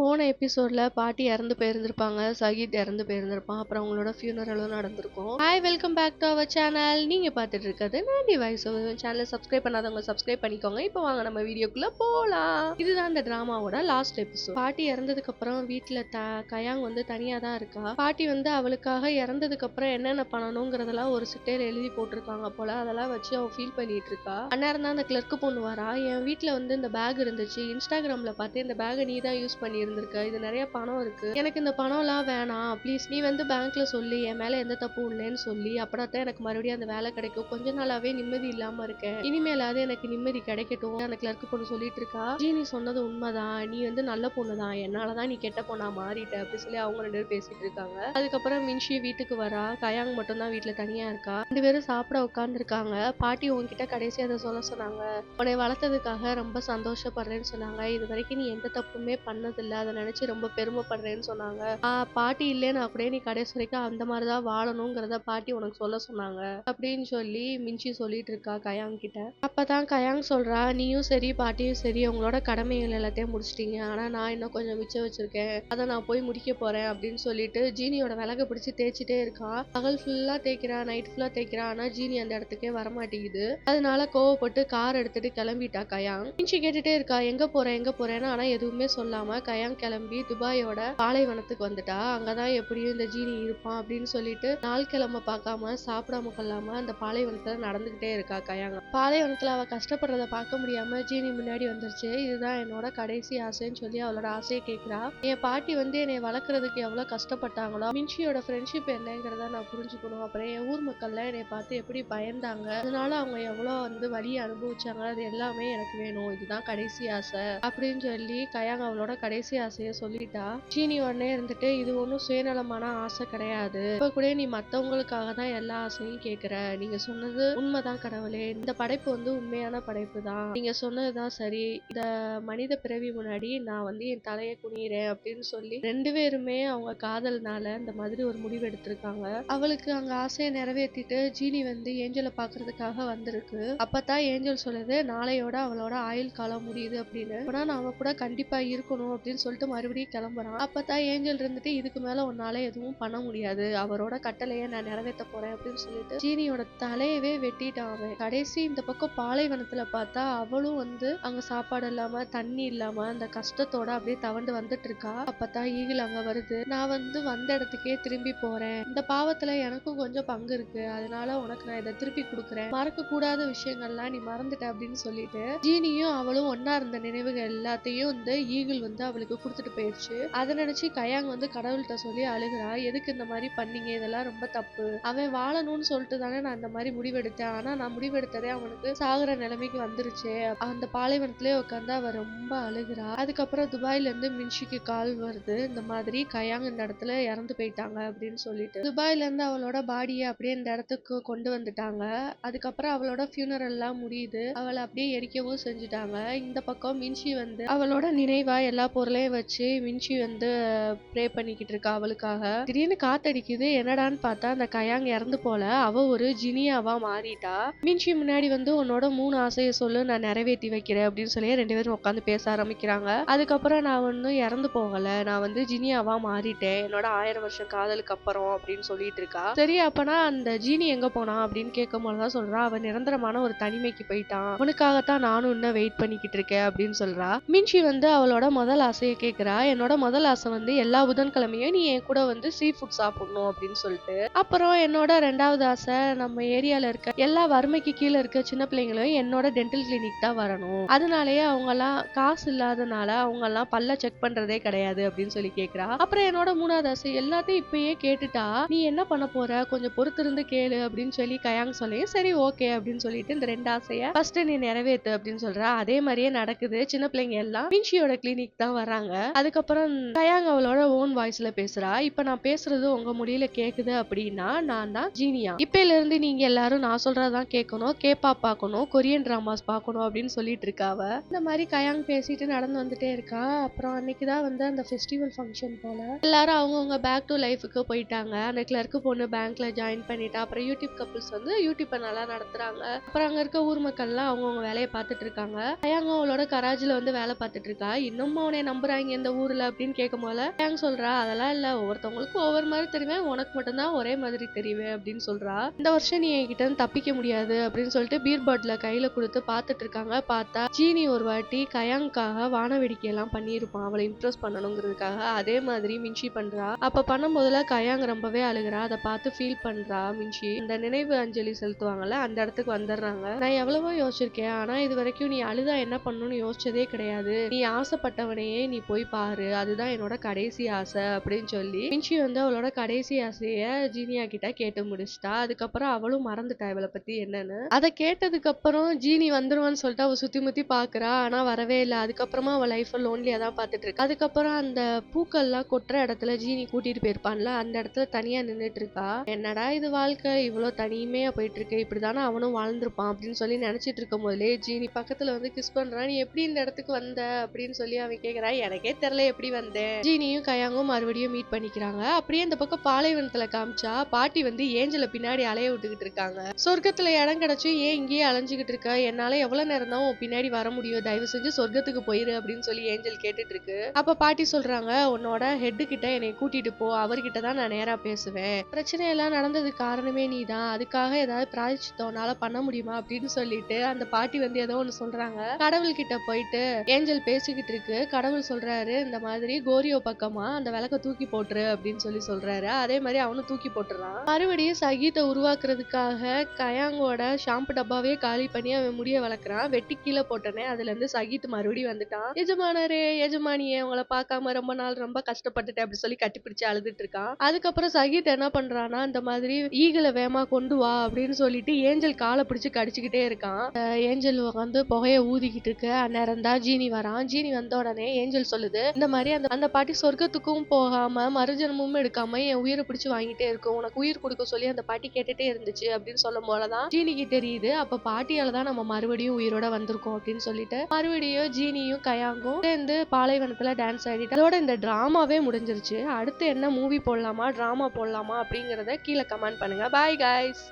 போன எபிசோட்ல பாட்டி இறந்து போயிருந்திருப்பாங்க. சகீத் இறந்து போயிருந்திருப்பான். அப்புறம் அவங்களோட ஃபியூனரலும் நடந்திருக்கும். Hi, welcome back to our channel. நீங்க பார்த்துட்டு இருக்கிறது நாடி வாய்ஸ். சேனலை சப்ஸ்கிரைப் பண்ணாதவங்க சப்ஸ்கிரைப் பண்ணிக்கோங்க. இப்போ வாங்க நம்ம வீடியோக்குள்ள போலாம். இதுதான் இந்த டிராமாவோட லாஸ்ட் எபிசோட். பாட்டி இறந்ததுக்கு அப்புறம் வீட்டுல கயாங் வந்து தனியா தான் இருக்கா. பாட்டி வந்து அவளுக்காக இறந்ததுக்கு அப்புறம் என்னென்ன பண்ணணுங்கிறதெல்லாம் ஒரு சிட்டையில எழுதி போட்டிருக்காங்க போல. அதெல்லாம் வச்சு அவ ஃபீல் பண்ணிட்டு இருக்கா. அந்நேரம் தான் அந்த கிளர்க்கு பொண்ணு வரா. என் வீட்டுல வந்து இந்த பேக் இருந்துச்சு, இன்ஸ்டாகிராம்ல பார்த்து இந்த பேக்கை நீ தான் யூஸ் பண்ணி இருந்திருக்க, இது நிறைய பணம் இருக்கு, எனக்கு இந்த பணம்லாம் வேணாம், ப்ளீஸ் நீ வந்து பேங்க்ல சொல்லி என் மேல எந்த தப்பும் இல்லைன்னு சொல்லி அப்படின்னா எனக்கு மறுபடியும் அந்த வேலை கிடைக்கும். கொஞ்ச நாளாவே நிம்மதி இல்லாம இருக்கேன், இனிமேலாவது எனக்கு நிம்மதி கிடைக்கட்டும். அந்த கிளர்க்கு பொண்ணு சொல்லிட்டு இருக்கா. ஜீனி சொன்னது உண்மைதான், நீ வந்து நல்ல பொண்ணுதான், என்னாலதான் நீ கெட்ட பொண்ணா மாறிட்ட அப்படி சொல்லி அவங்க ரெண்டு பேரும் பேசிட்டு இருக்காங்க. அதுக்கப்புறம் மின்ஷி வீட்டுக்கு வரா. கயாங் மட்டும் தான் வீட்டுல தனியா இருக்கா. ரெண்டு பேரும் சாப்பிட உட்கார்ந்து இருக்காங்க. பாட்டி உன்கிட்ட கடைசி அதை சொல்ல சொன்னாங்க, உன்னை வளர்த்ததுக்காக ரொம்ப சந்தோஷப்படுறேன்னு சொன்னாங்க, இது வரைக்கும் நீ எந்த தப்புமே பண்ணதில்லை, அதை நினைச்சு ரொம்ப பெருமைப்படுறேன்னு சொன்னாங்க. பாட்டி இல்லைன்னா அப்படியே நீ கடைசி வரைக்கும் அந்த மாதிரிதான் வாழணுங்கிறத பாட்டி உனக்கு சொல்ல சொன்னாங்க அப்படின்னு சொல்லி மின்சி சொல்லிட்டு இருக்கா கயாங் கிட்ட. அப்பதான் கயாங் சொல்றா, நீயும் சரி பாட்டியும் சரி உங்களோட கடமைகள் எல்லாத்தையும் முடிச்சிட்டீங்க, ஆனா நான் இன்னும் கொஞ்சம் மிச்சம் வச்சிருக்கேன், அதை நான் போய் முடிக்க போறேன் அப்படின்னு சொல்லிட்டு ஜீனியோட விலக பிடிச்சி தேய்ச்சிட்டே இருக்கா. பகல் ஃபுல்லா தேய்க்கிறா, நைட் ஃபுல்லா தேய்க்கிறா, ஆனா ஜீனி அந்த இடத்துக்கே வரமாட்டேங்குது. அதனால கோவப்பட்டு கார் எடுத்துட்டு கிளம்பிட்டா கயாங். மின்சி கேட்டுட்டே இருக்கா, எங்க போறேன்னு. ஆனா எதுவுமே சொல்லாம கயாங் கிளம்பி துபாயோட பாலைவனத்துக்கு வந்துட்டா. அங்கதான் எப்படியும் இந்த ஜீனி இருப்பான் அப்படின்னு சொல்லிட்டு நாள் கிழமை பார்க்காம சாப்பிடாம கொள்ளாம அந்த பாலைவனத்துல நடந்துகிட்டே இருக்கா கயாங்க. பாலைவனத்துல அவ கஷ்டப்படுறத பார்க்க முடியாம ஜீனி முன்னாடி வந்துருச்சு. இதுதான் என்னோட கடைசி ஆசைன்னு சொல்லி அவளோட ஆசையை கேட்கிறா. என் பாட்டி வந்து என்னை வளர்க்கறதுக்கு எவ்வளவு கஷ்டப்பட்டாங்களோ, மின்ஷியோட ஃப்ரெண்ட்ஷிப் என்னங்கிறத நான் புரிஞ்சுக்கணும். அப்புறம் என் ஊர் மக்கள்லாம் என்னை பார்த்து எப்படி பயந்தாங்க, அதனால அவங்க எவ்வளவு வந்து வலியை அனுபவிச்சாங்க, அது எல்லாமே எனக்கு வேணும், இதுதான் கடைசி ஆசை அப்படின்னு சொல்லி கயாங் அவளோட கடைசி ஆசைய சொல்லிட்டா. சீனி உடனே இருந்துட்டு, இது ஒன்றும் சுயநலமான ஆசை கிடையாது, இப்ப கூட நீ மத்தவங்களுக்காக தான் எல்லா ஆசையும் கேட்கிற, நீங்க சொன்னது உண்மைதான் கடவுளே, இந்த படைப்பு வந்து உண்மையான படைப்பு தான், நீங்க சொன்னதுதான் சரி, இந்த மனித பிறவி முன்னாடி நான் வந்து என் தலையை குனிறேன் அப்படின்னு சொல்லி ரெண்டு பேருமே அவங்க காதல்னால இந்த மாதிரி ஒரு முடிவு எடுத்திருக்காங்க. அவளுக்கு அங்க ஆசையை நிறைவேற்றிட்டு ஜீனி வந்து ஏஞ்சலை பாக்குறதுக்காக வந்திருக்கு. அப்பதான் ஏஞ்சல் சொல்லுது, நாளையோட அவளோட ஆயுள் காலம் முடியுது அப்படின்னு. அப்பனா நான் அவ கூட கண்டிப்பா இருக்கணும் அப்படின்னு சொல்லிட்டு மறுபடியும் கிளம்புறான். அப்பதான் ஏஞ்சல் இருந்துட்டு, இதுக்கு மேல உன்னால எதுவும் பண்ண முடியாது, அவரோட கட்டளையை நான் நிறைவேற்ற போறேன் அப்படின்னு சொல்லிட்டு ஜீனியோட தலையவே வெட்டிட்டான் அவன். கடைசி இந்த பக்கம் பாலைவனத்துல பார்த்தா அவளும் வந்து அங்க சாப்பாடு இல்லாம தண்ணி இல்லாம அந்த கஷ்டத்தோட அப்படியே தவண்டு வந்துட்டு இருக்கா. அப்பதான் ஈகிள் அங்க வருது, நான் வந்து வந்த இடத்துக்கே திரும்பி போறேன், இந்த பாவத்துல எனக்கும் கொஞ்சம் பங்கு இருக்கு, அதனால உனக்கு நான் இதை திருப்பி கொடுக்குறேன், மறக்க கூடாத விஷயங்கள்லாம் நீ மறந்துட்ட அப்படின்னு சொல்லிட்டு ஜீனியும் அவளும் ஒன்னா இருந்த நினைவுகள் எல்லாத்தையும் வந்து ஈகிள் வந்து அவளுக்கு கொடுத்துட்டு போயிடுச்சு. அதை நினைச்சு கயாங் வந்து கடவுள்கிட்ட சொல்லி அழுகுறா, எதுக்கு இந்த மாதிரி பண்ணீங்க, இதெல்லாம் ரொம்ப தப்பு, அவன் வாழணும்னு சொல்லிட்டு தானே நான் இந்த மாதிரி முடிவெடுத்தேன், ஆனா நான் முடிவெடுத்ததே அவனுக்கு சாகுற நிலைமைக்கு வந்துருச்சு. அந்த பாலைவனத்திலே உட்காந்து அவ ரொம்ப அழுகுறா. அதுக்கப்புறம் துபாயில இருந்து மின்ஷிக்கு கால் வருது, இந்த மாதிரி கயாங் இந்த இடத்துல இறந்து போயிட்டாங்க அப்படின்னு சொல்லிட்டு. துபாயில இருந்து அவளோட பாடியை அப்படியே இந்த இடத்துக்கு கொண்டு வந்துட்டாங்க. அதுக்கப்புறம் அவளோட ஃபியூனரல் எல்லாம் முடியுது, அவளை அப்படியே எரிக்கவும் செஞ்சுட்டாங்க. இந்த பக்கம் மின்ஷி வந்து அவளோட நினைவா எல்லா பொருளையும் வச்சு மின்ஷி வந்து ப்ரே பண்ணிக்கிட்டு இருக்கா அவளுக்காக. திடீர்னு காத்தடிக்குது, என்னடான்னு பார்த்தா அந்த கயாங் இறந்து போல, அவ ஒரு ஜினியாவா மாறிட்டா. மின்ஷி முன்னாடி வந்து உன்னோட 3 ஆசையை சொல்லு, நான் நிறைவேற்றி வைக்கிறேன் அப்படின்னு சொல்லி ரெண்டு பேரும் உட்காந்து பேச ஆரம்பிக்கிறாங்க. அதுக்கப்புறம் நான் ஒன்னும் இறந்து போகல, நான் வந்து ஜினியாவா மாறிட்டேன் என்னோட 1000 வருஷம் காதலுக்கு அப்புறம் அப்படின்னு சொல்லிட்டு இருக்கா. சரி, அப்பனா அந்த ஜீனி எங்க போனா அப்படின்னு கேட்கும் போதுதான் சொல்றா, அவன் நிரந்தரமான ஒரு தனிமைக்கு போயிட்டான், உனக்காகத்தான் நானும் இன்னும் வெயிட் பண்ணிக்கிட்டு இருக்கேன் அப்படின்னு சொல்றா. மின்ஷி வந்து அவளோட முதல் ஆசையை கேட்கிறா, என்னோட முதல் ஆசை வந்து எல்லா புதன்கிழமையும் நீ என் கூட வந்து சீ ஃபுட் சாப்பிடணும் அப்படின்னு சொல்லிட்டு. அப்புறம் என்னோட ரெண்டாவது ஆசை, நம்ம ஏரியால இருக்க எல்லா வறுமைக்கு கீழே இருக்க சின்ன பிள்ளைங்களும் என்னோட டென்டல் கிளினிக் தான் வரணும், அதனாலயே அவங்க எல்லாம் காசு இல்லாதனால அவங்க எல்லாம் பல்ல செக் பண்றதே கிடையாது அப்படின்னு சொல்லி கேட்கிறா. அப்புறம் என்னோட மூணாவது ஆசை, எல்லாத்தையும் இப்பயே கேட்டுட்டா நீ என்ன பண்ண போற, கொஞ்சம் பொறுத்திருந்து கேளு அப்படின்னு சொல்லி கயாங் சொல்லி, சரி ஓகே அப்படின்னு சொல்லிட்டு இந்த ரெண்டு ஆசைய ஃபர்ஸ்ட் நீ நிறைவேத்து அப்படின்னு சொல்றா. அதே மாதிரியே நடக்குது, சின்ன பிள்ளைங்க எல்லாம் மின்ஷியோட கிளினிக் தான் வராங்க. அதுக்கப்புறம் கயாங் அவளோட ஓன் வாய்ஸ்ல பேசுறா, இப்ப நான் பேசுறது உங்க முடியல கேக்குது அப்படின்னா நான் தான் ஜீனியா, இப்பையில இருந்து நீங்க எல்லாரும் நான் சொல்றதான் கேட்கணும், கேப்பா பார்க்கணும், கொரியன் டிராமாஸ் பார்க்கணும் அப்படின்னு சொல்லிட்டு இருக்காவ. இந்த மாதிரி கயாங் பேசிட்டு நடந்து வந்துட்டே இருக்கா. அப்புறம் அன்னைக்குதான் வந்து அந்த ஃபெஸ்டிவல் ஃபங்க்ஷன் போல எல்லாரும் அவங்கவுங்க பேக் டு லைஃபுக்கு போயிட்டாங்க. அந்த கிளர்க்கு பொண்ணு பேங்க்ல ஜாயின் பண்ணிட்டா. அப்புறம் யூடியூப் கப்பிள்ஸ் வந்து யூடியூப்பை நல்லா நடத்துறாங்க. அப்புறம் அங்க இருக்க ஊர் மக்கள்லாம் அவங்கவுங்க வேலையை பார்த்துட்டு இருக்காங்க. கயாங் அவளோட கராஜில வந்து வேலை பார்த்துட்டு இருக்கா. இன்னமும் அவனை நம்ப போறாங்க இந்த ஊர்ல அப்படின்னு கேட்கும் போல கயாங் சொல்றா, அதெல்லாம் இல்ல, ஒவ்வொருத்தவங்களுக்கும் ஒவ்வொரு மாதிரி தெரியுமே, உனக்கு மட்டும்தான் ஒரே மாதிரி தெரியுமே அப்படின்னு சொல்றா. இந்த வருஷம் நீ என்கிட்ட இருந்து தப்பிக்க முடியாது அப்படின்னு சொல்லிட்டு பீர் பாட்டில கையில கொடுத்து பாத்துட்டு இருக்காங்க. பார்த்தா ஜீனி ஒரு வாட்டி கயாங்காக வான வேடிக்கை எல்லாம் பண்ணியிருப்பான், அவளை இம்ப்ரெஸ் பண்ணணுங்கிறதுக்காக. அதே மாதிரி மின்ஷி பண்றா. அப்ப பண்ணும்போதுல கயாங் ரொம்பவே அழுகுறா. அதை பார்த்து ஃபீல் பண்றா மின்ஷி. இந்த நினைவு அஞ்சலி செலுத்துவாங்கல்ல, அந்த இடத்துக்கு வந்துடுறாங்க. நான் எவ்வளவோ யோசிச்சிருக்கேன், ஆனா இது வரைக்கும் நீ அழுதா என்ன பண்ணணும்னு யோசிச்சதே கிடையாது. நீ ஆசைப்பட்டவனையே நீ போய் பாரு, அதுதான் என்னோட கடைசி ஆசை அப்படின்னு சொல்லி மின்ஷி அவளோட கடைசி ஆசைய ஜீனியா கிட்ட கேட்டு முடிச்சிட்டா. அதுக்கப்புறம் அவளும் மறந்துட்டா இவளை பத்தி என்னன்னு. அதை கேட்டதுக்கு அப்புறம் ஜீனி வந்துருவான்னு சொல்லிட்டு அவ சுத்தி முத்தி பாக்குறா, ஆனா வரவே இல்லை. அதுக்கப்புறமா அவ லைஃப் லோன்லியா தான் பாத்துட்டு இருக்கு. அதுக்கப்புறம் அந்த பூக்கள்லாம் கொட்டுற இடத்துல ஜீனி கூட்டிட்டு போயிருப்பான்ல, அந்த இடத்துல தனியா நின்னுட்டு இருக்கா. என்னடா இது வாழ்க்கை, இவ்வளவு தனிமையா போயிட்டு இருக்கு, இப்படிதானே அவனும் வாழ்ந்திருப்பான் அப்படின்னு சொல்லி நினைச்சிட்டு இருக்கும் போதே ஜீனி பக்கத்துல கிஸ் பண்றான். நீ எப்படி இந்த இடத்துக்கு வந்த அப்படின்னு சொல்லி அவன் கேக்குறா. எனக்கே தெரியல எப்படி வந்தேன். ஜீனியும் கயாங்கும் மறுபடியும் மீட் பண்ணிக்கிறாங்க. அப்படியே இந்த பக்கம் பாலைவனத்துல காமிச்சா பாட்டி ஏஞ்சல பின்னாடி அலைய விட்டுக்கிட்டு இருக்காங்க. சொர்க்கத்துல இடம் கிடைச்சு ஏன் இங்கேயே அலைஞ்சுக்கிட்டு இருக்க, என்னால எவ்வளவு நேரம் தான் உன் பின்னாடி வர முடியும், தயவு செஞ்சு சொர்க்கத்துக்கு போயிரு அப்படின்னு சொல்லி ஏஞ்சல் கேட்டுட்டு இருக்கு. அப்ப பாட்டி சொல்றாங்க, உன்னோட ஹெட் கிட்ட என்னை கூட்டிட்டு போ, அவர்கிட்ட தான் நான் நேரா பேசுவேன். பிரச்சனை எல்லாம் நடந்ததுக்கு காரணமே நீதான், அதுக்காக ஏதாவது பிராயச்சித்தம்னால பண்ண முடியுமா அப்படின்னு சொல்லிட்டு அந்த பாட்டி ஏதோ ஒண்ணு சொல்றாங்க. கடவுள் கிட்ட போயிட்டு ஏஞ்சல் பேசிக்கிட்டு இருக்கு. கடவுள் சொல்றாரு, இந்த மாதிரி கோரியோ பக்கமா அந்த விளக்க தூக்கி போட்டுரு அப்படின்னு சொல்லி சொல்றாரு. அதே மாதிரி அவனும் தூக்கி போட்டுறான். மறுபடியும் சகீத்தை உருவாக்குறதுக்காக கயாங்கோட ஷாம்பு டப்பாவே காலி பண்ணி அவன் முடிய வளர்க்குறான். வெட்டி கீழே போட்டனே அதுல இருந்து சகீத் மறுபடியும் வந்துட்டான். எஜமானரே எஜமானியே, உங்களை பார்க்காம ரொம்ப நாள் ரொம்ப கஷ்டப்பட்டுட்டேன் அப்படி சொல்லி கட்டிப்பிடிச்சு அழுதுட்டு இருக்கான். அதுக்கப்புறம் சகீத் என்ன பண்றான்னா, இந்த மாதிரி ஈகிளை வேமா கொண்டு வா அப்படின்னு சொல்லிட்டு ஏஞ்சல் காலை பிடிச்சு கடிச்சுக்கிட்டே இருக்கான். ஏஞ்சல் புகைய ஊதிக்கிட்டு இருக்கு. அந்நேரம் தான் ஜீனி வரான். ஜீனி வந்த உடனே ஏஞ்சல் சொல்லுது, இந்த மாதிரி அந்த பாட்டி சொர்க்கத்துக்கும் போகாம மறுஜன்மும் எடுக்காம என் உயிரை பிடிச்சு வாங்கிட்டே இருக்கும், உனக்கு உயிர் கொடுக்க சொல்லி அந்த பாட்டி கேட்டுட்டே இருந்துச்சு அப்படின்னு சொல்லும் போலதான் ஜீனிக்கு தெரியுது, அப்ப பாட்டியால தான் நம்ம மறுபடியும் உயிரோட வந்திருக்கோம் அப்படின்னு சொல்லிட்டு மறுபடியும் ஜீனியும் கயாங்கும் சேர்ந்து பாலைவனத்துல டான்ஸ் ஆடிட்டு அதோட இந்த டிராமாவே முடிஞ்சிருச்சு. அடுத்து என்ன மூவி போடலாமா டிராமா போடலாமா அப்படிங்கறத கீழே கமெண்ட் பண்ணுங்க. Bye guys.